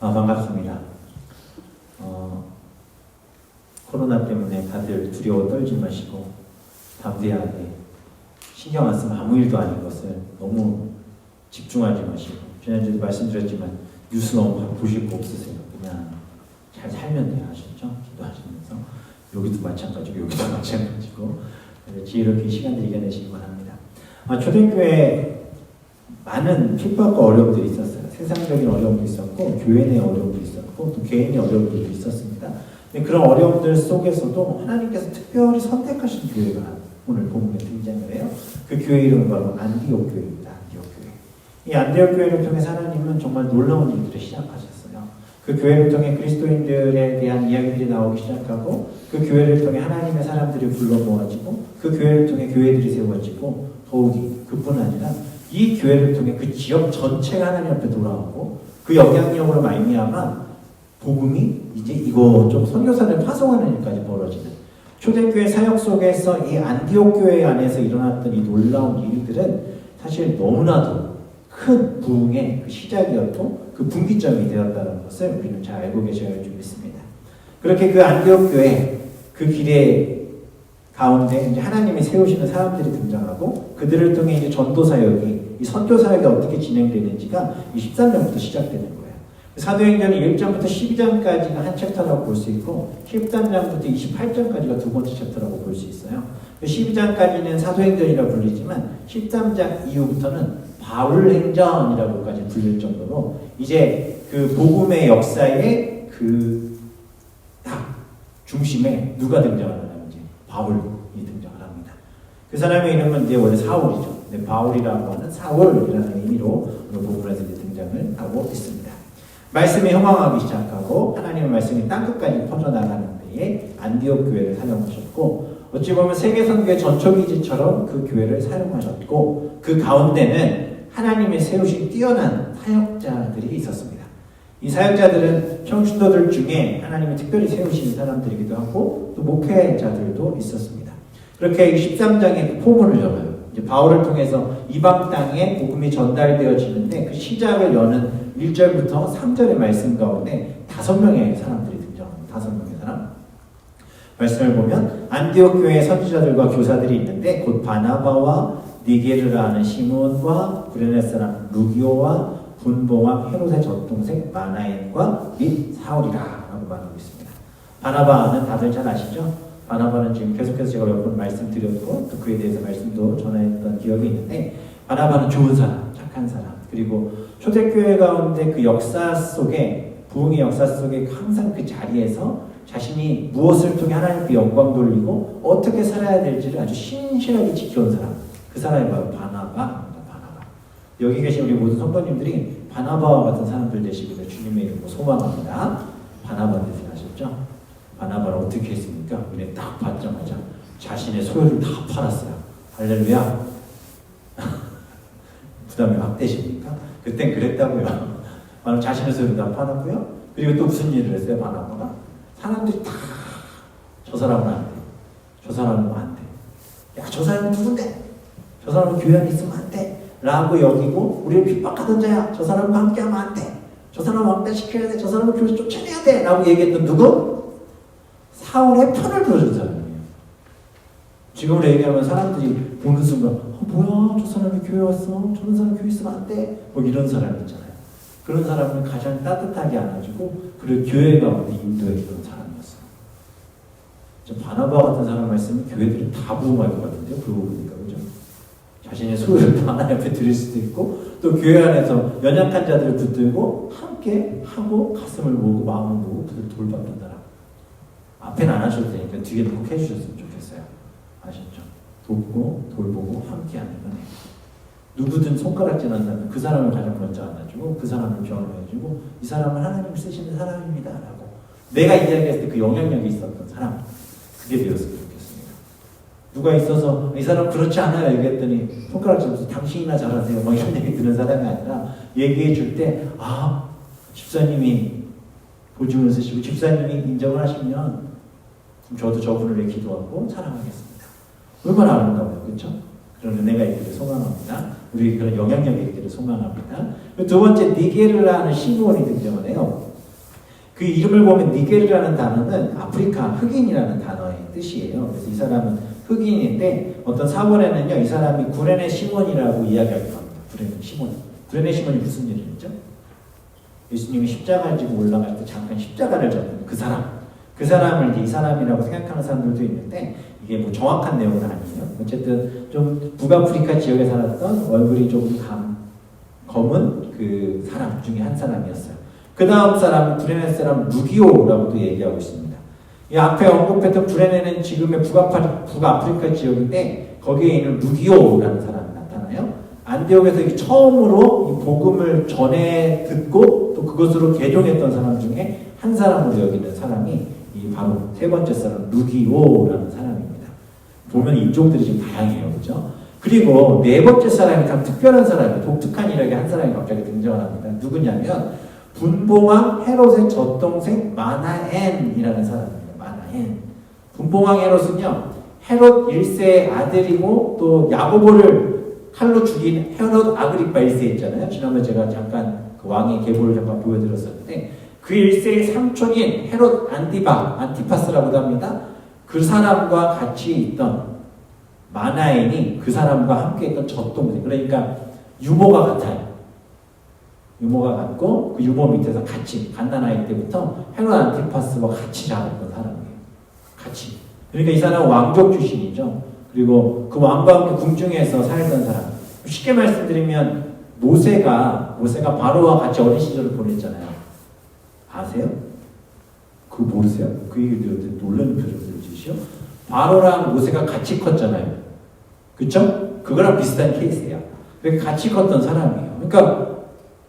반갑습니다. 코로나 때문에 다들 두려워 떨지 마시고 담대하게 신경 안 쓰면 아무 일도 아닌 것을 너무 집중하지 마시고, 지난주에도 말씀드렸지만 뉴스 너무 보실 거 없으세요. 그냥 잘 살면 돼요. 아셨죠? 기도하시면서. 여기도 마찬가지고 여기도 마찬가지고 지혜롭게 시간들 이겨내시기 바랍니다. 초대교회에 많은 핍박과 어려움들이 있었어요. 세상적인 어려움도 있었고 교회 내 어려움도 있었고 또 개인의 어려움들도 있었습니다. 그런 어려움들 속에서도 하나님께서 특별히 선택하신 교회가 오늘 본문에 등장을 해요. 그 교회 이름은 바로 안디옥 교회입니다. 안디옥 교회. 이 안디옥 교회를 통해서 하나님은 정말 놀라운 일들을 시작하셨어요. 그 교회를 통해 그리스도인들에 대한 이야기들이 나오기 시작하고, 그 교회를 통해 하나님의 사람들이 불러 모아지고, 그 교회를 통해 교회들이 세워지고, 더욱이 그뿐 아니라 이 교회를 통해 그 지역 전체가 하나님 앞에 돌아오고, 그 영향력으로 말미암아 복음이 이제 이곳저곳 선교사를 파송하는 일까지 벌어지는 초대교회 사역 속에서 이 안디옥 교회 안에서 일어났던 이 놀라운 일들은 사실 너무나도 큰 부흥의 그 시작이었고 그 분기점이 되었다는 것을 우리는 잘 알고 계셔야 할 줄 믿습니다. 그렇게 그 안디옥 교회 그 길에 가운데 이제 하나님이 세우시는 사람들이 등장하고, 그들을 통해 이제 전도 사역이, 이 선교 사역이 어떻게 진행되는지가 이 13장부터 시작되는 거예요. 사도행전 1장부터 12장까지가 한 챕터라고 볼 수 있고, 13장부터 28장까지가 두 번째 챕터라고 볼 수 있어요. 12장까지는 사도행전이라고 불리지만 13장 이후부터는 바울행전이라고까지 불릴 정도로 이제 그 복음의 역사의 그 딱 중심에 누가 등장하느냐, 이제 바울이 등장을 합니다. 그 사람의 이름은 이제 원래 사울이죠. 바울이라고 하는 사울이라는 의미로 오늘 본문에서 등장을 하고 있습니다. 말씀이 형황하기 시작하고 하나님의 말씀이 땅끝까지 퍼져나가는 데에 안디옥 교회를 사용하셨고, 어찌 보면 세계 선교의 전초기지처럼 그 교회를 사용하셨고, 그 가운데는 하나님이 세우신 뛰어난 사역자들이 있었습니다. 이 사역자들은 평신도들 중에 하나님이 특별히 세우신 사람들이기도 하고 또 목회자들도 있었습니다. 그렇게 13장의 포문을 열어요. 이제 바울을 통해서 이방 땅에 복음이 전달되어지는데, 그 시작을 여는 1절부터 3절의 말씀 가운데 5명의 사람들이 등장합니다. 5명의 사람. 말씀을 보면 안디옥 교회의 선지자들과 교사들이 있는데, 곧 바나바와 니게르라는 시몬과 구레네 사람 루기오와 분보와 헤롯의 젖동생 마나엔과 및 사울이라고 말하고 있습니다. 바나바는 다들 잘 아시죠? 바나바는 지금 계속해서 제가 몇 번 말씀드렸고 또 그에 대해서 말씀도 전했던 기억이 있는데, 바나바는 좋은 사람, 착한 사람, 그리고 초대교회 가운데 그 역사 속에, 부흥의 역사 속에 항상 그 자리에서 자신이 무엇을 통해 하나님께 영광 돌리고 어떻게 살아야 될지를 아주 신실하게 지켜온 사람, 그 사람이 바로 바나바입니다. 바나바. 여기 계신 우리 모든 성도님들이 바나바와 같은 사람들 되시기를 주님의 이름으로 소망합니다. 바나바 되시죠? 바나바를 어떻게 했습니까? 눈에 딱 받자마자 자신의 소유를 다 팔았어요. 할렐루야. 부담이 막 되십니까? 그땐 그랬다고요. 바로 자신의 소유를 다 팔았고요. 그리고 또 무슨 일을 했어요? 바나바가 사람들이 다 저 사람은 안 돼, 저 사람은 안 돼, 야 저 사람은 누군데, 저 사람은 교회 안에 있으면 안 돼 라고 여기고, 우리를 핍박하던 자야, 저 사람과 함께하면 안 돼, 저 사람을 왕따시켜야 돼, 저 사람을 교회에서 쫓아내야 돼 라고 얘기했던 누구? 사울의 편을 들어준 사람이에요. 지금으로 얘기하면 사람들이 보는 순간 뭐야, 저 사람이 교회 왔어, 저런 사람 교회 있으면 안 돼, 뭐 이런 사람 있잖아요. 그런 사람을 가장 따뜻하게 안아주고 그리고 교회 가운데 인도했던 사람이었어요. 바나바 같은 사람 말씀은 교회들이 다 부흥할 것 같은데요. 그러고 보니까, 그죠? 자신의 소유를 하나님 앞에 드릴 수도 있고, 또 교회 안에서 연약한 자들을 붙들고 함께 하고 가슴을 모으고 마음을 모으고 그들을 돌봤던 사람. 앞에는 안 하셔도 되니까 뒤에 꼭 해주셨으면 좋겠어요. 아셨죠? 돕고 돌보고 함께하는 거네요. 누구든 손가락질 한다면 그 사람을 가장 먼저 안아주고 그 사람을 변호해주고, 이 사람은 하나님을 쓰시는 사람입니다 라고 내가 이야기했을 때 그 영향력이 있었던 사람, 그게 되었으면 좋겠습니다. 누가 있어서 이 사람 그렇지 않아요 얘기했더니 손가락질하면서 당신이나 잘하세요 막 이런 얘기 들은 사람이 아니라, 얘기해 줄 때 집사님이 보증을 쓰시고 집사님이 인정을 하시면 그럼 저도 저분을 위해 기도하고 사랑하겠습니다. 얼마나 아름다워요. 그렇죠? 그런 은혜가 있기를 소망합니다. 우리 그런 영향력이 있기를 소망합니다. 두 번째, 니게르라는 시므온이 등장을 해요. 그 이름을 보면 니게르라는 단어는 아프리카 흑인이라는 단어의 뜻이에요. 그래서 이 사람은 흑인인데 어떤 사본에는요, 이 사람이 구레네 시몬이라고 이야기하기도 합니다. 구레네 시몬. 구레네 시몬이 무슨 일이죠? 예수님이 십자가를 지고 올라갈 때 잠깐 십자가를 잡는 그 사람. 그 사람을 이제 이 사람이라고 생각하는 사람들도 있는데 이게 뭐 정확한 내용은 아니에요. 어쨌든 좀 북아프리카 지역에 살았던 얼굴이 조금 검은 그 사람 중에 한 사람이었어요. 그 다음 사람은 구레네 사람 루기오라고도 얘기하고 있습니다. 이 앞에 언급했던 구레네는 지금의 북아프리카 지역인데 거기에 있는 루기오라는 사람이 나타나요. 안디옥에서 처음으로 이 복음을 전해 듣고 또 그것으로 개종했던 사람 중에 한 사람으로 여기는 사람이 이 바로 세 번째 사람 루기오라는 사람입니다. 보면 인종들이 좀 다양해요, 그렇죠? 그리고 네 번째 사람이 참 특별한 사람이에요. 독특한 이력의 한 사람이 갑자기 등장을 합니다. 누구냐면 분봉왕 헤롯의 젖동생 마나엔이라는 사람입니다. 마나엔. 분봉왕 헤롯은요, 헤롯 1세의 아들이고 또 야고보를 칼로 죽인 헤롯 아그리파 1세 있잖아요. 지난번에 제가 잠깐 그 왕의 계보를 잠깐 보여드렸었는데 그 1세의 삼촌인 헤롯 안티파스라고도 합니다. 그 사람과 같이 있던 마나엔이 그 사람과 함께 있던 젖동생. 그러니까 유모가 같아요. 유모가 같고 그 유모 밑에서 같이 갓난아이 때부터 헤롯 안티파스와 같이 자랐던 사람이에요. 같이. 그러니까 이 사람은 왕족 출신이죠. 그리고 그 왕과 함께 궁중에서 살던 사람. 쉽게 말씀드리면 모세가 바로와 같이 어린 시절을 보냈잖아요. 아세요? 그거 모르세요? 그 얘기를 놀라는 표정을 지으시오. 바로랑 모세가 같이 컸잖아요. 그쵸? 그거랑 비슷한 케이스예요. 그러니까 같이 컸던 사람이에요. 그러니까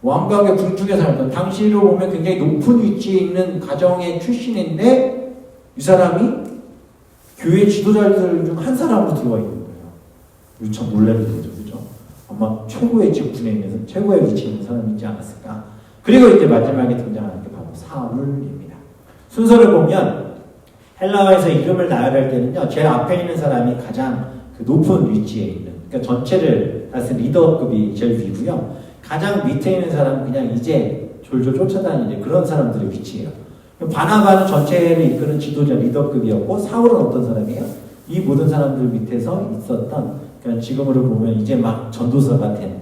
왕과 함께 궁중에 살던 당시로 보면 굉장히 높은 위치에 있는 가정의 출신인데 이 사람이 교회 지도자들 중 한 사람으로 들어와 있는 거예요. 이거 참 놀라는 거죠, 그죠? 아마 최고의 직분에 있는, 최고의 위치에 있는 사람이지 않았을까. 그리고 이제 마지막에 등장하는 게 바로 사울입니다. 순서를 보면 헬라어에서 이름을 나열할 때는요, 제일 앞에 있는 사람이 가장 그 높은 위치에 있는, 그러니까 전체를 다스린 리더급이 제일 위고요. 가장 밑에 있는 사람은 그냥 이제 졸졸 쫓아다니는 그런 사람들의 위치예요. 바나바는 전체를 이끄는 지도자 리더급이었고 사울은 어떤 사람이에요? 이 모든 사람들 밑에서 있었던, 그러니까 지금으로 보면 이제 막 전도사가 된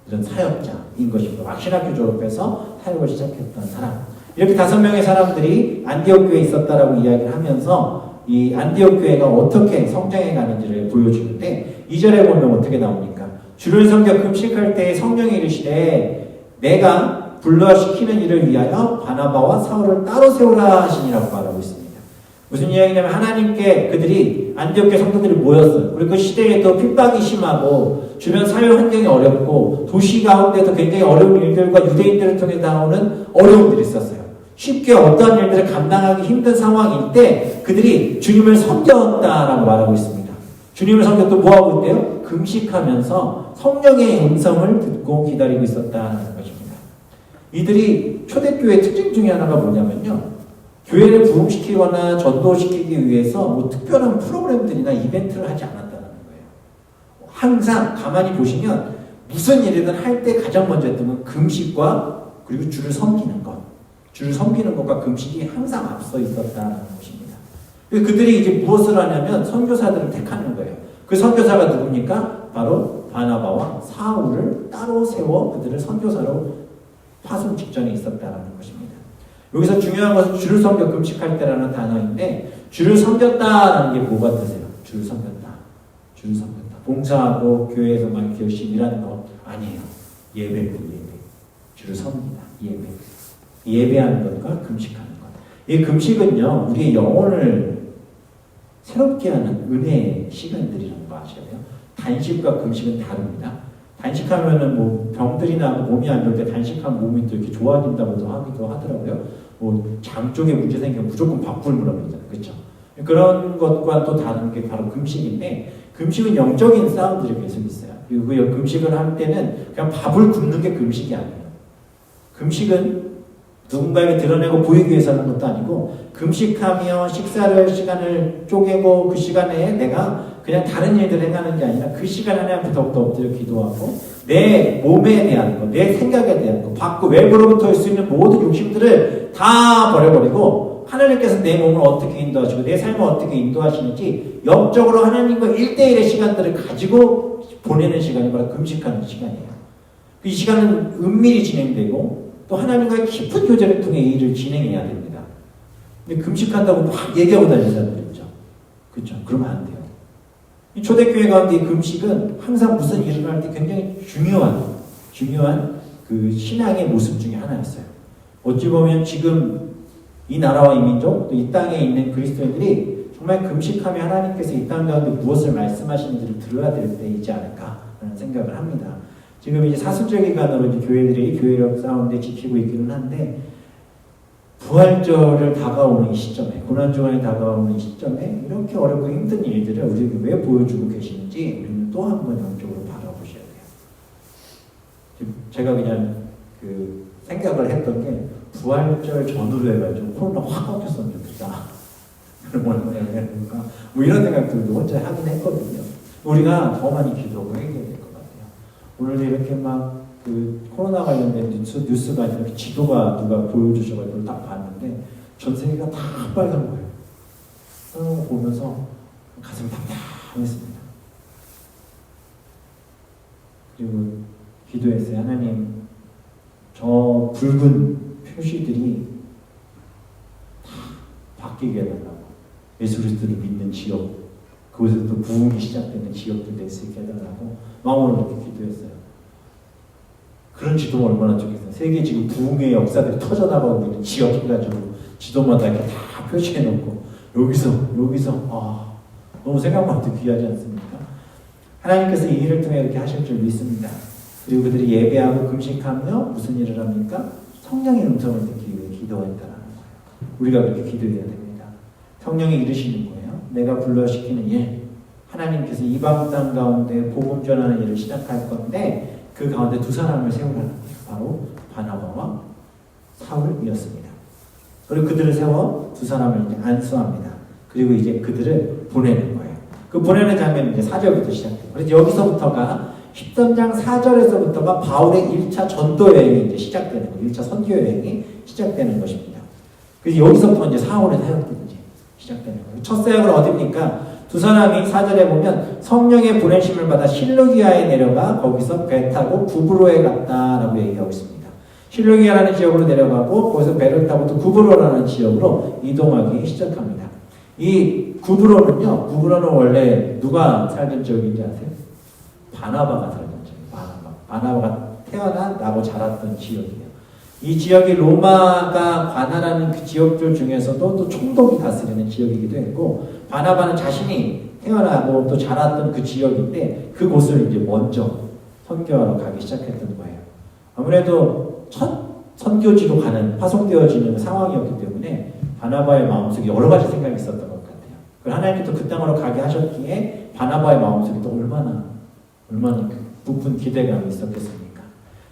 이런 사역자인 것이고 막 신학교 졸업해서 사역을 시작했던 사람. 이렇게 5명의 사람들이 안디옥 교회에 있었다라고 이야기를 하면서 이 안디옥 교회가 어떻게 성장해 가는지를 보여주는데 2절에 보면 어떻게 나옵니까? 주를 섬겨 금식할 때 성령이 이르시되 내가 불러시키는 일을 위하여 바나바와 사울을 따로 세우라 하시니라고 말하고 있습니다. 무슨 이야기냐면 하나님께 그들이 안디옥 성도들이 모였어요. 그리고 그 시대에도 핍박이 심하고 주변 사회 환경이 어렵고 도시 가운데도 굉장히 어려운 일들과 유대인들을 통해 나오는 어려움들이 있었어요. 쉽게 어떠한 일들을 감당하기 힘든 상황일 때 그들이 주님을 섬겼다라고 말하고 있습니다. 주님을 섬겨 또 뭐하고 있대요? 금식하면서 성령의 음성을 듣고 기다리고 있었다는 것입니다. 이들이 초대교회의 특징 중에 하나가 뭐냐면요, 교회를 부흥시키거나 전도시키기 위해서 뭐 특별한 프로그램들이나 이벤트를 하지 않았다는 거예요. 항상 가만히 보시면 무슨 일이든 할 때 가장 먼저 했던 건 금식과 그리고 주를 섬기는 것. 주를 섬기는 것과 금식이 항상 앞서 있었다는 것입니다. 그들이 이제 무엇을 하냐면 선교사들을 택하는 거예요. 그 선교사가 누굽니까? 바로 바나바와 사울을 따로 세워 그들을 선교사로 파송 직전에 있었다는 것입니다. 여기서 중요한 것은 주를 섬겨 금식할 때라는 단어인데 주를 섬겼다라는 게 뭐가 뜻이에요? 주를 섬겼다. 주를 섬겼다. 봉사하고 교회에서 막 열심히 일하는 거 아니에요. 예배고 예배. 주를 섬기다. 예배. 예배하는 것과 금식하는 것. 이 금식은요, 우리의 영혼을 새롭게 하는 은혜의 시간들이라는 거 아셔야 돼요. 단식과 금식은 다릅니다. 단식하면은 뭐 병들이 나고 몸이 안 좋을 때 단식하면 몸이 또 이렇게 좋아진다고도 하기도 하더라고요. 뭐 장 쪽에 문제 생기면 무조건 밥 굶으라고 그러잖아요. 그렇죠? 그런 것과 또 다른 게 바로 금식인데, 금식은 영적인 싸움들이 계속 있어요. 그리고 그 금식을 할 때는 그냥 밥을 굶는 게 금식이 아니에요. 금식은 누군가에게 드러내고 보이기 위해서 하는 것도 아니고, 금식하며 시간을 쪼개고 그 시간에 내가 그냥 다른 일들을 행하는 게 아니라 그 시간 하나님부터 엎드려 기도하고 내 몸에 대한 거, 내 생각에 대한 거, 받고 외부로부터 올 수 있는 모든 욕심들을 다 버려버리고 하나님께서 내 몸을 어떻게 인도하시고 내 삶을 어떻게 인도하시는지 영적으로 하나님과 1대1의 시간들을 가지고 보내는 시간이 바로 금식하는 시간이에요. 이 시간은 은밀히 진행되고 또 하나님과의 깊은 교제를 통해 이 일을 진행해야 됩니다. 근데 금식한다고 막 얘기하고 다니는 사람들 있죠. 그렇죠? 그러면 안 돼요. 이 초대교회 가운데 이 금식은 항상 무슨 일을 할 때 굉장히 중요한 그 신앙의 모습 중에 하나였어요. 어찌 보면 지금 이 나라와 이 민족, 또 이 땅에 있는 그리스도인들이 정말 금식하며 하나님께서 이 땅 가운데 무엇을 말씀하시는지를 들어야 될 때이지 않을까라는 생각을 합니다. 지금 이제 사순절 기간으로 이제 교회들이 교회력 사운드 지키고 있기는 한데, 부활절을 다가오는 이 시점에, 고난주간에 다가오는 이 시점에 이렇게 어렵고 힘든 일들을 우리에게 왜 보여주고 계시는지 우리는 또 한 번 영적으로 바라보셔야 돼요. 지금 제가 그냥 그 생각을 했던 게 부활절 전후로 해가지고 코로나 확 꺾였으면 좋겠다. 그러니까 뭐 이런 생각들도 혼자 하긴 했거든요. 우리가 더 많이 기도하고 해야 될 것 같아요. 오늘도 이렇게 막 그 코로나 관련된 뉴스가 이렇게 지도가 누가 보여주셔가지고 딱 봤는데 전 세계가 다 빨간 거예요. 그런 거 보면서 가슴이 답답했습니다. 그리고 기도했어요. 하나님, 저 붉은 표시들이 다 바뀌게 해달라고. 예수 그리스도를 믿는 지역, 그곳에서 또 부흥이 시작되는 지역들 낼 수 있게 해달라고 마음으로 그렇게 기도했어요. 그런 지도가 얼마나 좋겠어요. 세계 지금 부흥의 역사들이 터져나가고 있는 지역 해가지고 지도마다 이렇게 다 표시해놓고 여기서 너무 생각만 해도 귀하지 않습니까? 하나님께서 이 일을 통해 이렇게 하실 줄 믿습니다. 그리고 그들이 예배하고 금식하며 무슨 일을 합니까? 성령의 음성을 듣기 위해 기도했다라는 거예요. 우리가 그렇게 기도해야 됩니다. 성령이 이르시는 거예요. 내가 불러시키는 일, 하나님께서 이방 땅 가운데 복음 전하는 일을 시작할 건데 그 가운데 두 사람을 세우라는 거예요. 바로 바나바와 사울이었습니다. 그리고 그들을 세워 두 사람을 이제 안수합니다. 그리고 이제 그들을 보내는 거예요. 그 보내는 장면이 이제 4절부터 시작돼요. 그래서 여기서부터가 13장 4절에서부터가 바울의 1차 전도 여행이 이제 시작되는 거예요. 1차 선교 여행이 시작되는 것입니다. 그래서 여기서부터 이제 사울의 사역들이 시작되는 거예요. 첫 사역은 어디입니까? 두 사람이 4절에 보면 성령의 보내심을 받아 실루기아에 내려가 거기서 배 타고 구브로에 갔다라고 얘기하고 있습니다. 실루기아라는 지역으로 내려가고 거기서 배를 타고 또 구브로라는 지역으로 이동하기 시작합니다. 이 구브로는 원래 누가 살던 지역인지 아세요? 바나바가 살던 지역이에요. 바나바가 태어나고 자랐던 지역이에요. 이 지역이 로마가 관할하는 그 지역들 중에서도 또 총독이 다스리는 지역이기도 했고, 바나바는 자신이 태어나고 또 자랐던 그 지역인데 그곳을 이제 먼저 선교하러 가기 시작했던 거예요. 아무래도 첫 선교지로 가는, 파송되어지는 상황이었기 때문에 바나바의 마음속에 여러 가지 생각이 있었던 것 같아요. 그리고 하나님께서 그 땅으로 가게 하셨기에 바나바의 마음속에 또 얼마나 부푼 기대감이 있었겠습니까?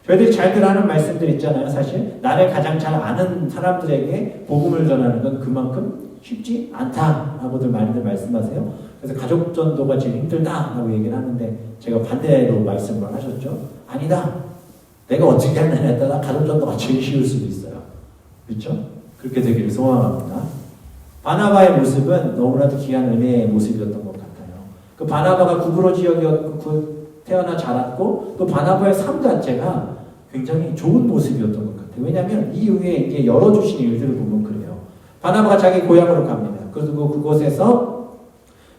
저희들이 잘들 하는 말씀들 있잖아요. 사실 나를 가장 잘 아는 사람들에게 복음을 전하는 건 그만큼 쉽지 않다라고들 많이들 말씀하세요. 그래서 가족 전도가 제일 힘들다라고 얘기를 하는데 제가 반대로 말씀을 하셨죠. 아니다. 내가 어떻게 하느냐에 따라 가족 전도가 제일 쉬울 수도 있어요. 그렇죠? 그렇게 되기를 소원합니다. 바나바의 모습은 너무나도 귀한 은혜의 모습이었던 것 같아요. 그 바나바가 구브로 지역이었고 태어나 자랐고 또 바나바의 삶 자체가 굉장히 좋은 모습이었던 것 같아요. 왜냐하면 이후에 이제 열어주신 일들을 보면 그래요. 바나바가 자기 고향으로 갑니다. 그리고 그곳에서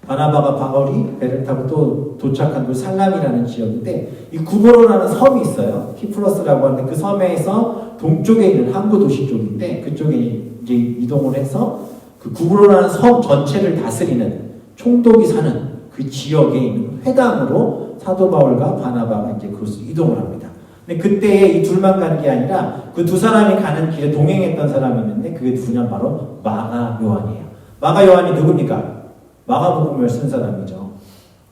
바나바가 바울이 배를 타고 또 도착한 그 살람이라는 지역인데 이 구브로라는 섬이 있어요. 키프로스라고 하는데 그 섬에서 동쪽에 있는 항구 도시 쪽인데 그쪽에 이제 이동을 해서 그 구브로라는 섬 전체를 다스리는 총독이 사는 그 지역에 있는 회당으로 사도 바울과 바나바가 이제 그곳으로 이동을 합니다. 근데 그때에 이 둘만 가는 게 아니라 그 두 사람이 가는 길에 동행했던 사람이 있는데 그게 누구냐 바로 마가 요한이에요. 마가 요한이 누굽니까? 마가복음을 쓴 사람이죠.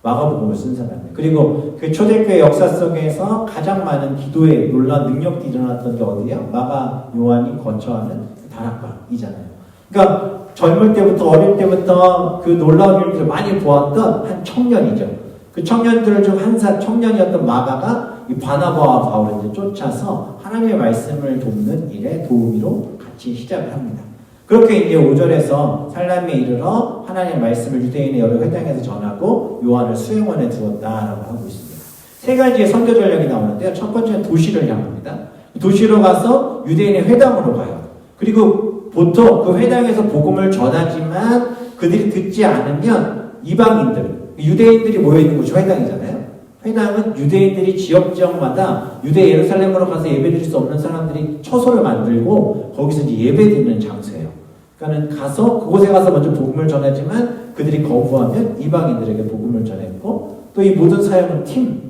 마가복음을 쓴 사람이에요. 그리고 그 초대교회 역사 속에서 가장 많은 기도의 놀라운 능력들이 일어났던 게 어디예요? 마가 요한이 거처하는 다락방이잖아요. 그러니까 젊을 때부터 어릴 때부터 그 놀라운 일들을 많이 보았던 한 청년이죠. 그 청년들 중 한 청년이었던 마가가 이 바나바와 바울을 이제 쫓아서 하나님의 말씀을 돕는 일에 도우미로 같이 시작을 합니다. 그렇게 이제 5절에서 살람에 이르러 하나님의 말씀을 유대인의 여러 회당에서 전하고 요한을 수행원에 두었다라고 하고 있습니다. 세 가지의 선교 전략이 나오는데요. 첫 번째는 도시를 향합니다. 도시로 가서 유대인의 회당으로 가요. 그리고 보통 그 회당에서 복음을 전하지만 그들이 듣지 않으면 이방인들, 유대인들이 모여있는 곳이 회당이잖아요. 회당은 유대인들이 지역마다 유대 예루살렘으로 가서 예배드릴 수 없는 사람들이 처소를 만들고 거기서 이제 예배드리는 장소예요. 그러니까 가서 그곳에 가서 먼저 복음을 전하지만 그들이 거부하면 이방인들에게 복음을 전했고 또 이 모든 사역은 팀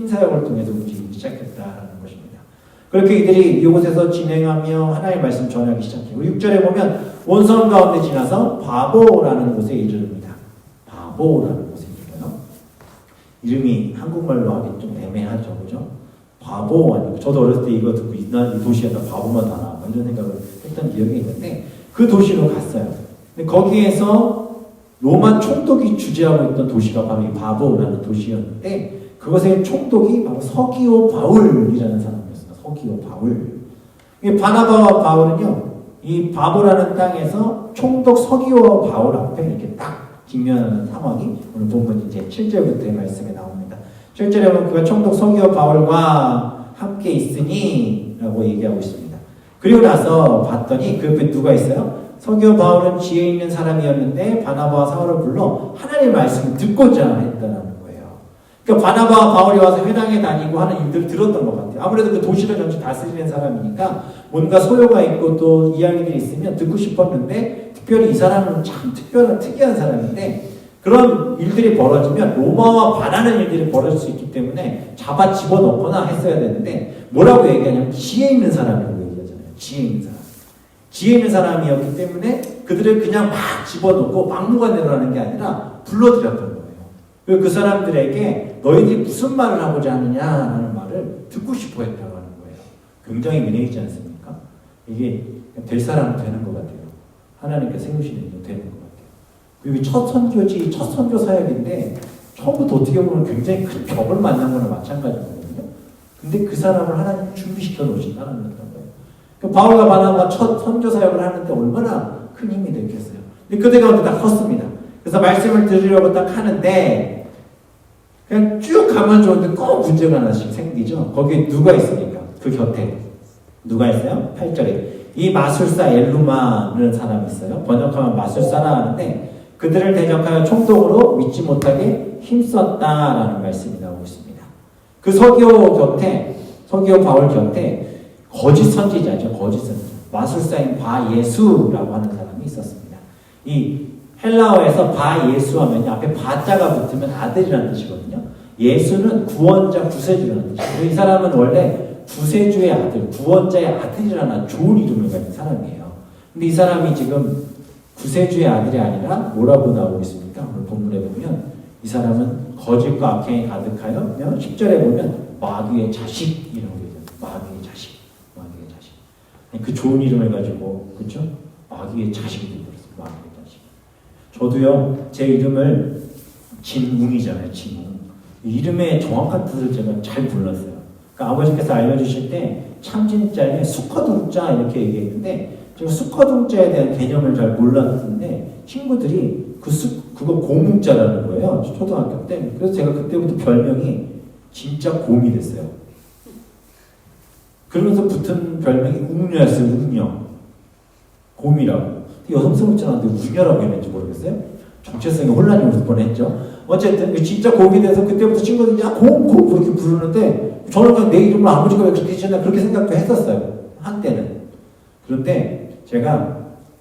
사역을 통해서 움직이기 시작했다라는 것입니다. 그렇게 이들이 이곳에서 진행하며 하나님의 말씀 전하기 시작해요. 6절에 보면 온성 가운데 지나서 바보라는 곳에 이르릅니다. 바보라는 곳에 이르러요. 이름이 한국말로 하기 좀 애매하죠, 그죠? 바보 아니고 저도 어렸을 때 이거 듣고 이 도시에다 바보만 하나 이런 생각을 했던 기억이 있는데 그 도시로 갔어요. 근데 거기에서 로마 총독이 주재하고 있던 도시가 바로 이 바보라는 도시였는데 그것의 총독이 바로 서기오 바울이라는 사람이었어요. 서기오 바울. 이 바나바와 바울은요, 이 바보라는 땅에서 총독 서기오 바울 앞에 이렇게 딱 직면하는 상황이 오늘 본문 이제 7절부터의 말씀에 나옵니다. 7절에 보면 그가 총독 서기오 바울과 함께 있으니 라고 얘기하고 있습니다. 그리고 나서 봤더니 그 옆에 누가 있어요? 서기오 바울은 지혜 있는 사람이었는데 바나바와 사울을 불러 하나님의 말씀을 듣고자 했다는 거예요. 그러니까 바나바와 바울이 와서 회당에 다니고 하는 일들을 들었던 것 같아요. 아무래도 그 도시를 전체 다스리는 사람이니까 뭔가 소요가 있고 또 이야기들이 있으면 듣고 싶었는데 특별히 이 사람은 참 특이한 사람인데 그런 일들이 벌어지면 로마와 반하는 일들이 벌어질 수 있기 때문에 잡아 집어넣거나 했어야 되는데 뭐라고 얘기하냐면 지혜 있는 사람이라고 얘기하잖아요. 지혜 있는 사람. 지혜 있는 사람이었기 때문에 그들을 그냥 막 집어넣고 막무가내로 하는 게 아니라 불러들였던 거예요. 그리고 그 사람들에게 너희들이 무슨 말을 하고자 하느냐라는 말을 듣고 싶어 했다고 하는 거예요. 굉장히 은혜 있지 않습니까? 이게 될 사람은 되는 것 같아요. 하나님께 세우시는 일 되는 것 같아요. 그리고 첫 선교 사역인데 처음부터 어떻게 보면 굉장히 큰 벽을 만난 거나 마찬가지거든요. 근데 그 사람을 하나님 준비시켜 놓으신다는 거예요. 바울과 바나바가 첫 선교 사역을 하는데 얼마나 큰 힘이 됐겠어요. 근데 그들 가운데 딱 컸습니다. 그래서 말씀을 들으려고 딱 하는데 그냥 쭉 가면 좋은데 꼭 문제가 하나씩 생기죠. 거기에 누가 있습니까? 그 곁에 누가 있어요? 8절에 이 마술사 엘루마라는 사람이 있어요. 번역하면 마술사라 하는데 그들을 대적하여 총독으로 믿지 못하게 힘썼다라는 말씀이 나오고 있습니다. 그 서기오 바울 곁에 거짓 선지자죠. 거짓 선지자. 마술사인 바예수라고 하는 사람이 있었습니다. 이 헬라어에서 바예수 하면 앞에 바자가 붙으면 아들이라는 뜻이거든요. 예수는 구원자, 구세주라는 뜻이에요. 이 사람은 원래 구세주의 아들, 구원자의 아들이라는 좋은 이름을 가진 사람이에요. 근데 이 사람이 지금 구세주의 아들이 아니라 뭐라고 나오고 있습니까? 오늘 본문에 보면 이 사람은 거짓과 악행이 가득하여 10절에 보면 마귀의 자식이라고 얘기해요. 마귀의 자식. 그 좋은 이름을 가지고, 그렇죠? 마귀의 자식이 되어버렸어요. 마귀의 자식. 저도요, 제 이름을 진웅이잖아요. 진웅. 이름의 정확한 뜻을 제가 잘 몰랐어요. 그러니까 아버지께서 알려주실 때 참진자에 수커둥자 이렇게 얘기했는데 제가 수커둥자에 대한 개념을 잘 몰랐는데 친구들이 그거 고문자라는 거예요. 초등학교 때. 그래서 제가 그때부터 별명이 진짜 곰이 됐어요. 그러면서 붙은 별명이 웅녀였어요. 웅녀. 곰이라고. 여성스럽지 않은데 웅녀라고 했는지 모르겠어요. 정체성에 혼란이 올 뻔했죠. 어쨌든 진짜 곰이 돼서 그때부터 친구들이 곰 그렇게 부르는데 저는 그냥 내 이름을 아버지가 왜 그렇게 지었나 그렇게 생각도 했었어요. 한때는. 그런데 제가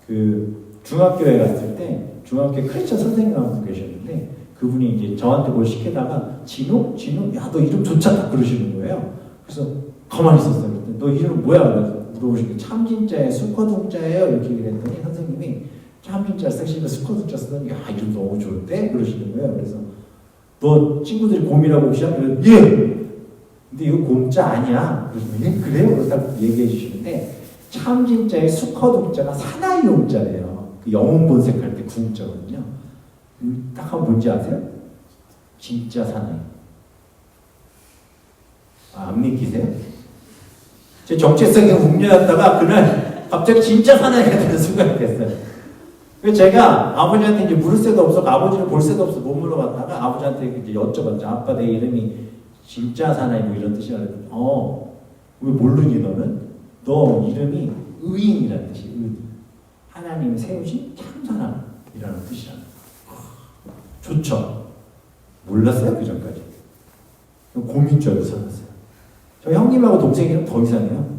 그 중학교에 갔을 때 중학교에 크리스천 선생님 한 분 계셨는데 그분이 이제 저한테 뭘 시키다가 진우? 야 너 이름 좋잖아 그러시는 거예요. 그래서 가만히 있었어요. 그랬더니 너 이름 뭐야? 그래서 물어보시는데 참진자에 수커둥자예요 이렇게 얘기를 했더니 선생님이 참진자 쓰시니까 수커둥자 쓰더니 야 이름 너무 좋은데? 그러시는 거예요. 그래서 너 친구들이 곰이라고 혹시 하면 예! 근데 이거 곰자 아니야. 그래서 예? 그래요? 그래서 딱 얘기해 주시는데 참진자의 수커둥자가 사나이 용자예요. 그 영혼 본색할 때 궁자거든요. 딱 하면 뭔지 아세요? 진짜 사나이. 안 믿기세요? 제 정체성이 웅녀였다가 그날 갑자기 진짜 사나이가 되는 순간이 됐어요. 그래서 제가 아버지한테 이제 물을 새도 없어, 아버지를 볼 새도 없어 못 물어봤다가 아버지한테 이제 여쭤봤죠. 아빠 내 이름이 진짜 사나이 뭐 이런 뜻이라 그랬더니 왜 모르니 너는? 너 이름이 의인이라는 뜻이에요. 의인. 하나님이 세우신 참 사람이라는 뜻이잖아요. 좋죠. 몰랐어요 그 전까지. 곰인 줄 알고 살았어요. 저 형님하고 동생 이름 더 이상해요.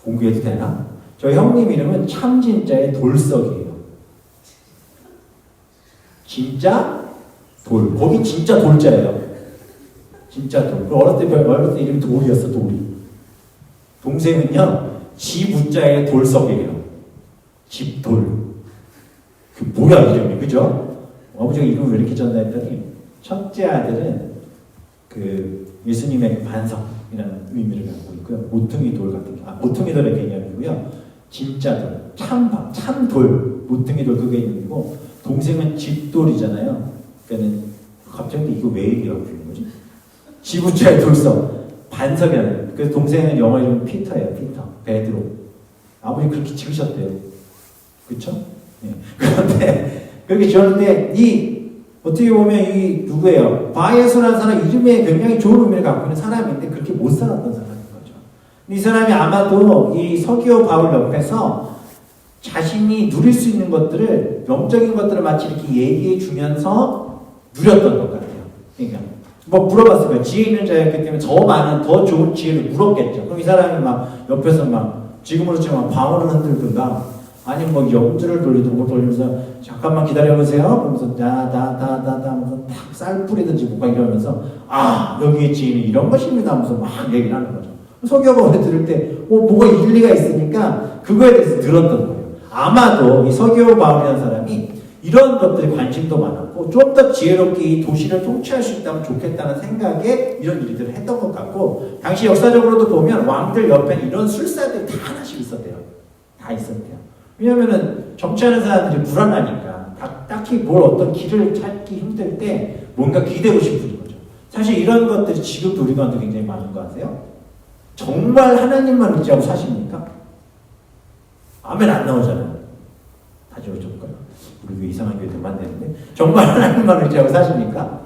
공개해도 되나? 저 형님 이름은 참진짜의 돌석이에요. 진짜 돌. 거기 진짜 돌자예요. 진짜 돌. 어렸을 때 이름이 돌이었어, 돌이. 동생은요, 지부자의 돌석이에요. 집돌. 그 뭐야 이름이, 그죠? 아버지가 이름을 왜 이렇게 졌나 했더니 첫째 아들은 그 예수님의 반석이라는 의미를 갖고 있고요. 모퉁이 돌 같은 게, 모퉁이 돌의 개념이고요. 진짜 돌, 참돌, 모퉁이 돌 그게 있고, 동생은 집돌이잖아요. 그러니까는 갑자기 이거 왜 얘기하고 있는 거지? 지부자의 돌석, 반석이라는. 그래서 동생은 영어 이름 피터예요. 피터, 베드로. 아버지 그렇게 지으셨대요. 그렇죠? 네. 그런데 그렇게 지었는데 어떻게 보면 이 누구예요? 바예수라는 사람 이름에 굉장히 좋은 의미를 갖고 있는 사람인데 그렇게 못 살았던 사람인 거죠. 이 사람이 아마도 이 서기오 바울 옆에서 자신이 누릴 수 있는 것들을, 영적인 것들을 마치 이렇게 얘기해 주면서 누렸던 것 같아요. 그러니까 뭐 물어봤을 거예요. 지혜 있는 자였기 때문에 더 많은, 더 좋은 지혜를 물었겠죠. 그럼 이 사람이 막 옆에서 막 지금으로 치면 방울을 흔들든가 아니면 뭐 염주를 돌리면서 잠깐만 기다려보세요. 그러면서 다다다다다 하면서 탁 쌀 뿌리든지 뭐 이러면서 여기에 지혜는 이런 것입니다 하면서 막 얘기를 하는 거죠. 서기오가 들을 때 뭐가 일리가 있으니까 그거에 대해서 들었던 거예요. 아마도 이 서기오 바울이라는 사람이 이런 것들에 관심도 많았고 좀 더 지혜롭게 이 도시를 통치할 수 있다면 좋겠다는 생각에 이런 일들을 했던 것 같고, 당시 역사적으로도 보면 왕들 옆에 이런 술사들이 다 하나씩 있었대요. 다 있었대요. 왜냐면은 정치하는 사람들이 불안하니까 딱히 뭘 어떤 길을 찾기 힘들 때 뭔가 기대고 싶은 거죠. 사실 이런 것들이 지금도 우리 가운데 굉장히 많은 거 아세요? 정말 하나님만 의지하고 사십니까? 아멘 안 나오잖아요. 다 지워줄까요? 우리 왜 이상한 교회들 만드는데? 정말 하나님만 의지하고 사십니까?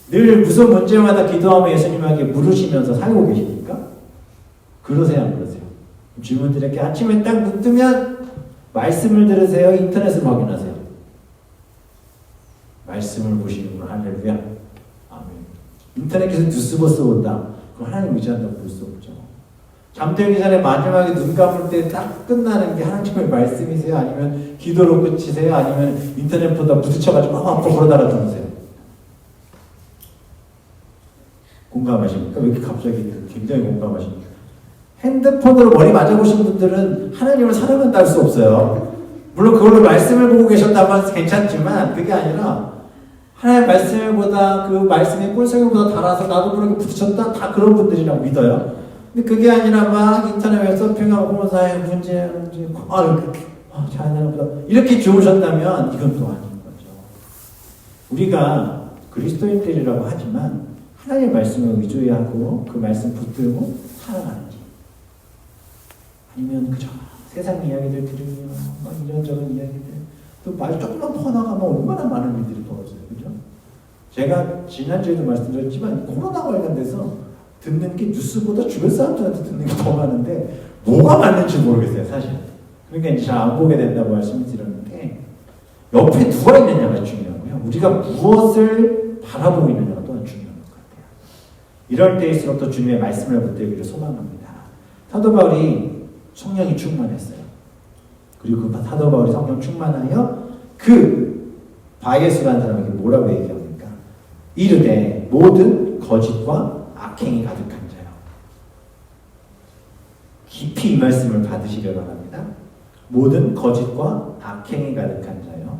늘 무슨 문제마다 기도하며 예수님에게 물으시면서 살고 계십니까? 그러세요 안 그러세요? 질문 드릴게요. 아침에 딱 눈 뜨면 말씀을 들으세요? 인터넷을 확인하세요? 말씀을 보시는구나. 할렐루야. 아멘. 인터넷에서 뉴스버스 본다. 그럼 하나님 의지한다고 볼 수 없죠. 잠들기 전에 마지막에 눈 감을 때 딱 끝나는 게 하나님의 말씀이세요? 아니면 기도로 끝이세요? 아니면 인터넷 보다 부딪혀가지고 앞으로 걸어다가 주무세요? 공감하십니까? 왜 이렇게 갑자기 굉장히 공감하십니까? 핸드폰으로 머리 맞아보신 분들은 하나님을 사랑한다 할 수 없어요. 물론 그걸로 말씀을 보고 계셨다면 괜찮지만 그게 아니라 하나님의 말씀을 보다 그 말씀의 꼴성이보다 달아서 나도 그렇게 부딪혔다, 다 그런 분들이라고 믿어요. 근데 그게 아니라 막 인터넷에 서핑하고 호모사의 문제 잘하나보다 이렇게 좋으셨다면 이건 또 아닌 거죠. 우리가 그리스도인들이라고 하지만 하나님의 말씀을 의존하고 그 말씀 붙들고 살아가는지, 아니면 그저 세상 이야기들 들으며 막 이런저런 이야기들, 또 말 조금만 퍼나가면 얼마나 많은 일들이 벌어져요. 그죠? 제가 지난주에도 말씀드렸지만 코로나 관련돼서 듣는 게 뉴스보다 주변 사람들한테 듣는 게 더 많은데 뭐가 맞는지 모르겠어요, 사실. 그러니까 이제 잘 안 보게 된다고 말씀을 드렸는데, 옆에 누가 있느냐가 중요하고요. 우리가 무엇을 바라보고 있느냐가 또한 중요한 것 같아요. 이럴 때일수록 더 주님의 말씀을 붙들기를 소망합니다. 사도 바울이 성령이 충만했어요. 그리고 그 사도 바울이 성령 충만하여 그 바예수라는 사람에게 뭐라고 얘기합니까? 이르되 모든 거짓과 악행이 가득한 자요. 깊이 이 말씀을 받으시려 바랍니다. 모든 거짓과 악행이 가득한 자요.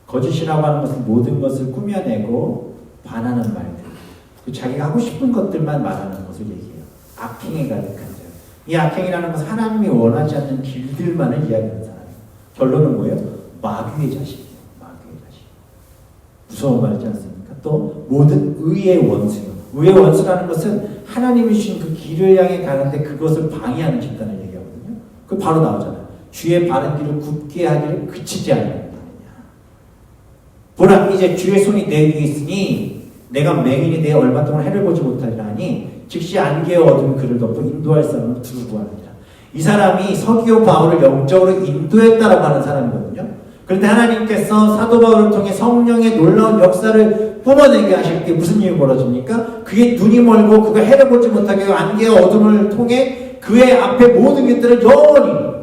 거짓이라고 하는 것은 모든 것을 꾸며내고 반하는 말들, 자기가 하고 싶은 것들만 말하는 것을 얘기해요. 악행이 가득한 자요. 이 악행이라는 것은 하나님이 원하지 않는 길들만을 이야기하는 사람이에요. 결론은 뭐예요? 마귀의 자식이에요. 마귀의 자식. 무서운 말이지 않습니까? 또 모든 의의 원수요. 의의 원수라는 것은 하나님이 주신 그 길을 향해 가는데 그것을 방해하는 집단을 얘기하거든요. 그 바로 나오잖아요. 주의 바른 길을 굳게 하기를 그치지 않느냐. 보라, 이제 주의 손이 내 위에 있으니 내가 맹인이 되어 얼마 동안 해를 보지 못하리라 하니 즉시 안개의 어둠이 그를 덮어 인도할 사람을 두고 하느니라. 이 사람이 서기오 바울을 영적으로 인도했다라고 하는 사람이거든요. 그런데 하나님께서 사도 바울을 통해 성령의 놀라운 역사를 뿜어내게 하실 때 무슨 일이 벌어집니까? 그의 눈이 멀고 그가 해를 보지 못하게 하고 안개의 어둠을 통해 그의 앞에 모든 것들을 영원히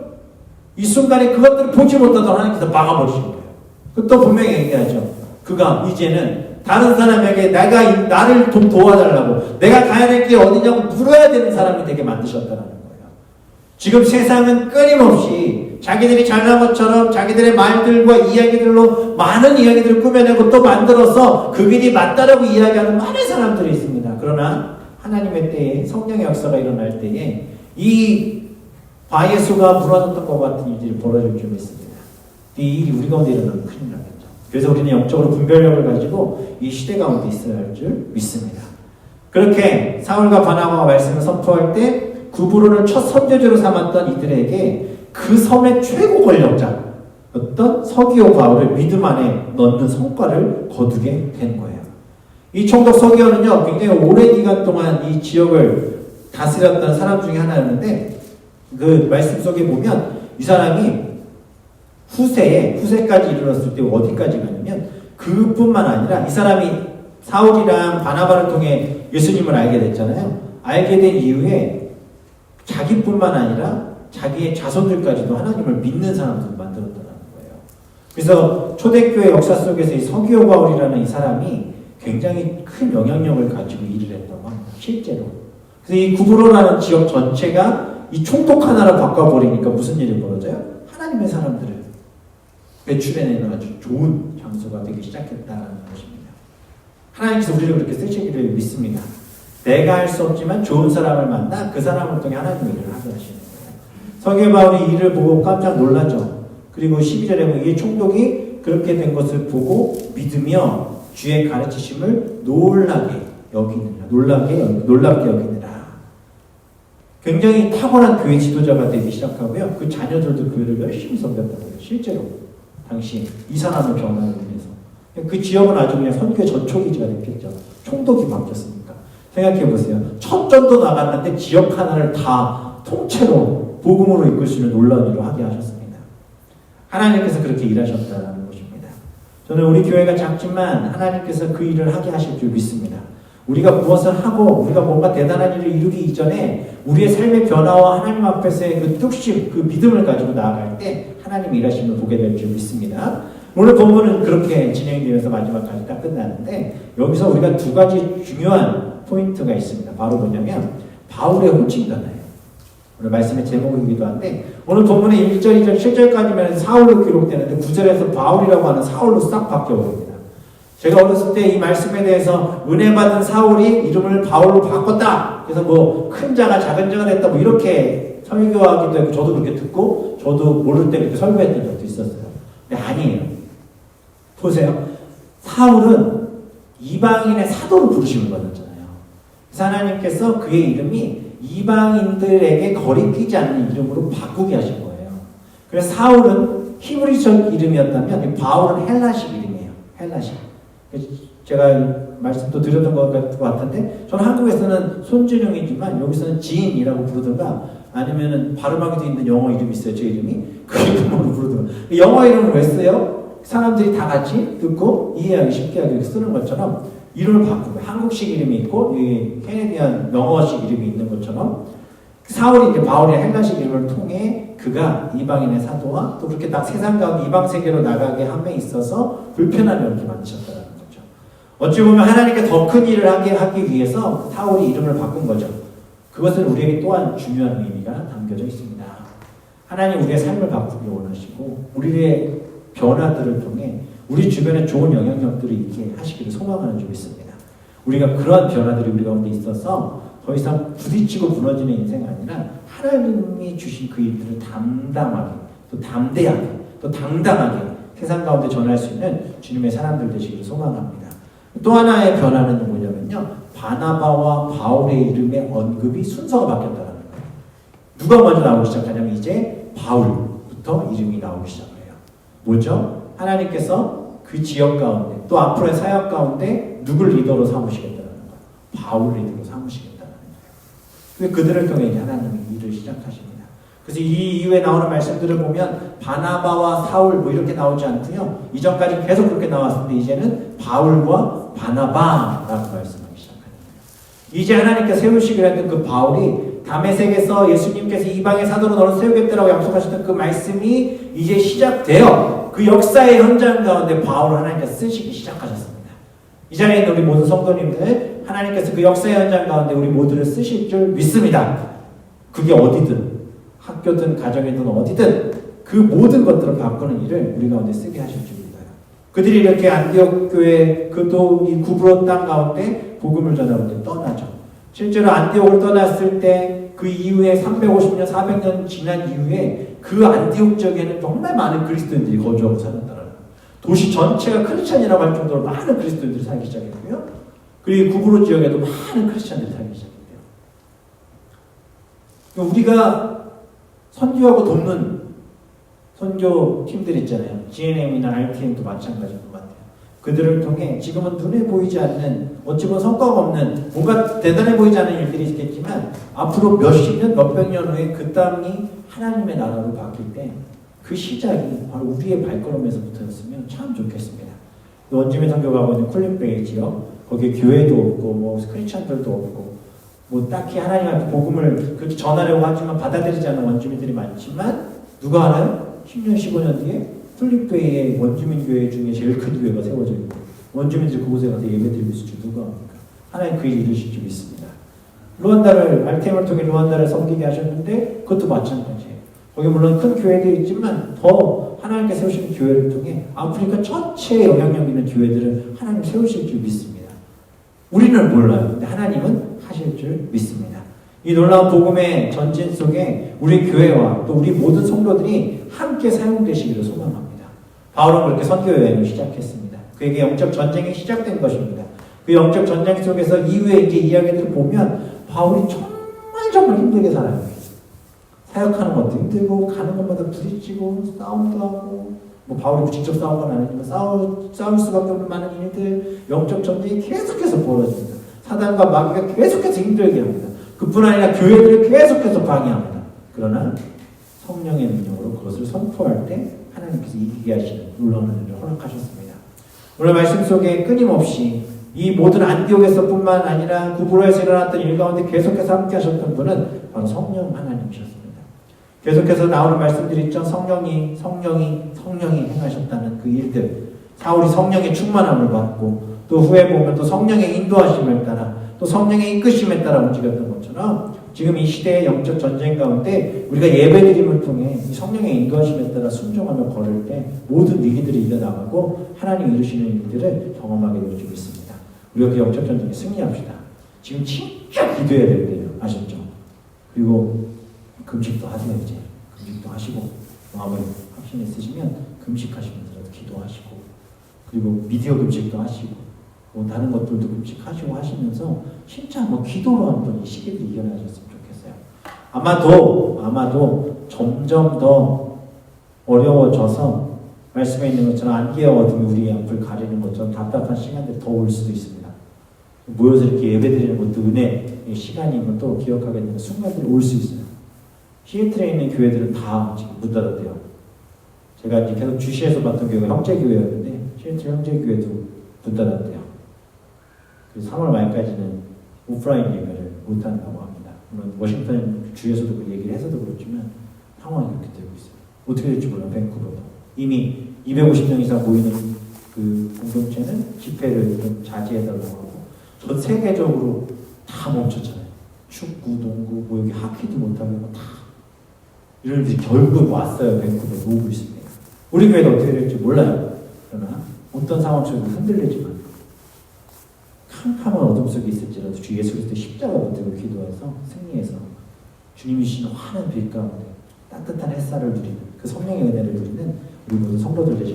이 순간에 그것들을 보지 못하도록 하나님께서 막아버리신 거예요. 또 분명히 얘기하죠. 그가 이제는 다른 사람에게 나를 좀 도와달라고 내가 가야 될 게 어디냐고 물어야 되는 사람이 되게 만드셨다는 거예요. 지금 세상은 끊임없이 자기들이 잘난 것처럼 자기들의 말들과 이야기들로 많은 이야기들을 꾸며내고 또 만들어서 그 길이 맞다라고 이야기하는 많은 사람들이 있습니다. 그러나 하나님의 때에 성령의 역사가 일어날 때에 이 바예수가 무너졌던 것 같은 일들이 벌어질 줄 믿습니다. 이 일이 우리 가운데 일어나면 큰일 나겠죠. 그래서 우리는 영적으로 분별력을 가지고 이 시대 가운데 있어야 할 줄 믿습니다. 그렇게 사울과 바나바가 말씀을 선포할 때 구브로를 첫 선교지로 삼았던 이들에게 그 섬의 최고 권력자 어떤 서기오 바울을 믿음 안에 넣는 성과를 거두게 된 거예요. 이 총독 서기오는요 굉장히 오랜 기간 동안 이 지역을 다스렸던 사람 중에 하나였는데 그 말씀 속에 보면 이 사람이 후세까지 이르렀을 때 어디까지 가냐면 그뿐만 아니라 이 사람이 사울이랑 바나바를 통해 예수님을 알게 됐잖아요. 알게 된 이후에 자기뿐만 아니라 자기의 자손들까지도 하나님을 믿는 사람들을 만들었다는 거예요. 그래서 초대교회 역사 속에서 이 서기오 바울이라는 이 사람이 굉장히 큰 영향력을 가지고 일을 했다고 합니다. 실제로. 그래서 이 구브로라는 지역 전체가 이 총독 하나를 바꿔버리니까 무슨 일이 벌어져요? 하나님의 사람들을 배출해내는 아주 좋은 장소가 되기 시작했다는 것입니다. 하나님께서 우리를 그렇게 쓰시기를 믿습니다. 내가 할 수 없지만 좋은 사람을 만나 그 사람을 통해 하나님의 일을 하게 하시는 거예요. 서기오 바울이 이 일을 보고 깜짝 놀라죠. 그리고 12절에 보면 이 총독이 그렇게 된 것을 보고 믿으며 주의 가르치심을 놀랍게 여기느라. 굉장히 탁월한 교회 지도자가 되기 시작하고요. 그 자녀들도 교회를 열심히 섬겼다고 해요. 실제로 당시 이 사람을 변화를 위해서. 그 지역은 아주 그냥 선교의 전초기지가 됐겠죠. 총독이 바뀌었으니까. 생각해보세요. 첫 전도 나갔는데 지역 하나를 다 통째로 복음으로 이끌 수 있는 놀라운 일을 하게 하셨습니다. 하나님께서 그렇게 일하셨다는 것입니다. 저는 우리 교회가 작지만 하나님께서 그 일을 하게 하실 줄 믿습니다. 우리가 무엇을 하고 우리가 뭔가 대단한 일을 이루기 이전에 우리의 삶의 변화와 하나님 앞에서의 그 뚝심, 그 믿음을 가지고 나아갈 때 하나님의 일하심을 보게 될 줄 믿습니다. 오늘 본문은 그렇게 진행되면서 마지막까지 딱 끝나는데 여기서 우리가 두 가지 중요한 포인트가 있습니다. 바로 뭐냐면 바울의 호칭 변화예요. 오늘 말씀의 제목이기도 한데 오늘 본문의 1절, 2절, 7절까지면 사울로 기록되는데 9절에서 바울이라고 하는 사울로 싹 바뀌어버립니다. 제가 어렸을 때 이 말씀에 대해서 은혜 받은 사울이 이름을 바울로 바꿨다. 그래서 뭐 큰 자가 작은 자가 됐다. 뭐 이렇게 설교하기도 했고 저도 그렇게 듣고 저도 모를 때 그렇게 설교했던 적도 있었어요. 근데 아니에요. 보세요. 사울은 이방인의 사도로 부르심을 받았잖아요. 그래서 하나님께서 그의 이름이 이방인들에게 거리끼지 않는 이름으로 바꾸게 하신 거예요. 그래서 사울은 히브리적 이름이었다면 바울은 헬라식 이름이에요. 헬라식. 제가 말씀도 드렸던 것 같은데 저는 한국에서는 손준영이지만 여기서는 지인이라고 부르든가 아니면은 발음하기도 힘든 영어 이름이 있어요. 제 이름이. 그 이름으로 부르든가. 영어 이름을 왜 써요? 사람들이 다 같이 듣고 이해하기 쉽게 하기 위해서 쓰는 것처럼 이름을 바꾸고 한국식 이름이 있고 캐네디안 영어식 이름이 있는 것처럼 사울이 이제 바울의 헬라식 이름을 통해 그가 이방인의 사도와 또 그렇게 딱 세상 가운데 이방 세계로 나가게 함에 있어서 불편함이 없게 만드셨다는 거죠. 어찌 보면 하나님께 더 큰 일을 하기 위해서 사울이 이름을 바꾼 거죠. 그것은 우리에게 또한 중요한 의미가 담겨져 있습니다. 하나님 우리의 삶을 바꾸기 원하시고 우리의 변화들을 통해 우리 주변에 좋은 영향력들이 있게 하시기를 소망하는 줄 믿습니다. 우리가 그러한 변화들이 우리 가운데 있어서 더 이상 부딪히고 무너지는 인생이 아니라 하나님이 주신 그 일들을 담담하게 또 담대하게 또 당당하게 세상 가운데 전할 수 있는 주님의 사람들 되시기를 소망합니다. 또 하나의 변화는 뭐냐면요, 바나바와 바울의 이름의 언급이 순서가 바뀌었다는 거예요. 누가 먼저 나오기 시작하냐면 이제 바울부터 이름이 나오기 시작해요. 뭐죠? 하나님께서 그 지역 가운데 또 앞으로의 사역 가운데 누굴 리더로 삼으시겠다는 거예요. 바울 리더로 삼으시겠다는 거예요. 그들을 통해 이제 하나님이 일을 시작하십니다. 그래서 이 이후에 나오는 말씀들을 보면 바나바와 사울 뭐 이렇게 나오지 않고요. 이전까지 계속 그렇게 나왔는데 이제는 바울과 바나바라고 말씀하기 시작합니다. 이제 하나님께서 세우시기로 했던 그 바울이 다메섹에서 예수님께서 이방의 사도로 너를 세우겠다라고 약속하셨던 그 말씀이 이제 시작되어 그 역사의 현장 가운데 바울을 하나님께서 쓰시기 시작하셨습니다. 이 자리에 있는 우리 모든 성도님들, 하나님께서 그 역사의 현장 가운데 우리 모두를 쓰실 줄 믿습니다. 그게 어디든, 학교든 가정이든 어디든 그 모든 것들을 바꾸는 일을 우리 가운데 쓰게 하실 줄 믿어요. 그들이 이렇게 안디옥 교회, 그도 이 구브로 땅 가운데 복음을 전하고 이제 떠나죠. 실제로 안디옥을 떠났을 때 그 이후에 350년, 400년 지난 이후에 그 안디옥 지역에는 정말 많은 그리스도인들이 거주하고 살았다는 거예요. 도시 전체가 크리스찬이라고 할 정도로 많은 그리스도인들이 살기 시작했고요. 그리고 구브로 지역에도 많은 크리스찬들이 살기 시작했대요. 우리가 선교하고 돕는 선교 팀들 있잖아요. GNM이나 RTM도 마찬가지인 것 같아요. 그들을 통해 지금은 눈에 보이지 않는, 어찌 보면 성과가 없는, 뭔가 대단해 보이지 않는 일들이 있겠지만 앞으로 몇십 년, 몇백 년 후에 그 땅이 하나님의 나라로 바뀔 때 그 시작이 바로 우리의 발걸음에서부터였으면 참 좋겠습니다. 원주민 선교 가고 있는 쿨린베이 지역, 거기에 교회도 없고 뭐 크리스찬들도 없고 뭐 딱히 하나님한테 복음을 그렇게 전하려고 하지만 받아들이지 않는 원주민들이 많지만 누가 알아요? 10년, 15년 뒤에 툴립베이의 원주민 교회 중에 제일 큰 교회가 세워져 있고 원주민들이 그곳에 가서 예배 드릴 수 있을 줄 누가 합니까? 하나님 그 일을 이루실 줄 믿습니다. 루안다를, RTM을 통해 루안다를 섬기게 하셨는데 그것도 마찬가지예요. 거기 물론 큰 교회도 있지만 더 하나님께 세우시는 교회를 통해 아프리카 전체에 영향력 있는 교회들을 하나님 세우실 줄 믿습니다. 우리는 몰라요. 근데 하나님은 하실 줄 믿습니다. 이 놀라운 복음의 전진 속에 우리 교회와 또 우리 모든 성도들이 함께 사용되시기를 소망합니다. 바울은 그렇게 선교 여행을 시작했습니다. 그에게 영적 전쟁이 시작된 것입니다. 그 영적 전쟁 속에서 이후에 이제 이야기들을 보면 바울이 정말 힘들게 살아요. 사역하는 것도 힘들고 가는 것마다 부딪히고 싸움도 하고 뭐 바울이 직접 싸운 건 아니지만 싸울 수밖에 없는 많은 일들, 영적 전쟁이 계속해서 벌어집니다. 사단과 마귀가 계속해서 힘들게 합니다. 그뿐 아니라 교회들을 계속해서 방해합니다. 그러나 성령의 능력으로 그것을 선포할 때 하나님께서 이기게 하시는 놀라운 은혜를 허락하셨습니다. 오늘 말씀 속에 끊임없이 이 모든 안디옥에서 뿐만 아니라 구브로에서 일어났던 일 가운데 계속해서 함께 하셨던 분은 바로 성령 하나님이셨습니다. 계속해서 나오는 말씀들이 있죠. 성령이 행하셨다는 그 일들. 사울이 성령의 충만함을 받고 또 후에 보면 또 성령의 인도하심을 따라 또 성령의 이끄심에 따라 움직였던 것처럼 지금 이 시대의 영적 전쟁 가운데 우리가 예배드림을 통해 이 성령의 인도하심에 따라 순종하며 걸을 때 모든 위기들이 이겨나가고 하나님 이루시는 일들을 경험하게 될 줄 믿습니다. 우리가 그 영적 전쟁에 승리합시다. 지금 진짜 기도해야 될 때예요. 아셨죠? 그리고 금식도 하세요. 이제 금식도 하시고 마음을 확신이 있으시면 금식하시면서라도 기도하시고 그리고 미디어 금식도 하시고 뭐 다른 것들도 금식하시고 하시면서 진짜 뭐 기도로 한번 이 시기를 이겨나셨으면 좋겠어요. 아마도 점점 더 어려워져서 말씀에 있는 것처럼 안개와 어둠이 우리 앞을 가리는 것처럼 답답한 시간들이 더 올 수도 있습니다. 모여서 이렇게 예배드리는 것도 은혜의 시간임을 또 기억하게 되는 순간들이 올 수 있어요. 시애틀에 있는 교회들은 다 지금 문 닫았대요. 제가 이제 계속 주시에서 봤던 교회가 형제교회였는데 시애틀 형제교회도 문 닫았대요. 그래서 3월 말까지는 오프라인 예배를 못한다고 합니다. 물론 워싱턴 주에서도 그 얘기를 해서도 그렇지만 상황이 그렇게 되고 있어요. 어떻게 될지 몰라. 밴쿠버도 이미 250명 이상 모이는 그 공동체는 집회를 좀 자제해달라고 하고 전 세계적으로 다 멈췄잖아요. 축구, 농구, 뭐 여기 하키도 못하고 다 이런 일이 결국 왔어요. 밴쿠버에 오고 있습니다. 우리 교회도 어떻게 될지 몰라요. 그러나 어떤 상황 속에서 흔들리지만 캄캄한 어둠 속에 있을지라도 주 예수 그리스도의 십자가 붙들고 기도해서 승리해서 주님이 주시는 환한 빛 가운데 따뜻한 햇살을 누리는 그 성령의 은혜를 누리는 우리 모든 성도들 되시길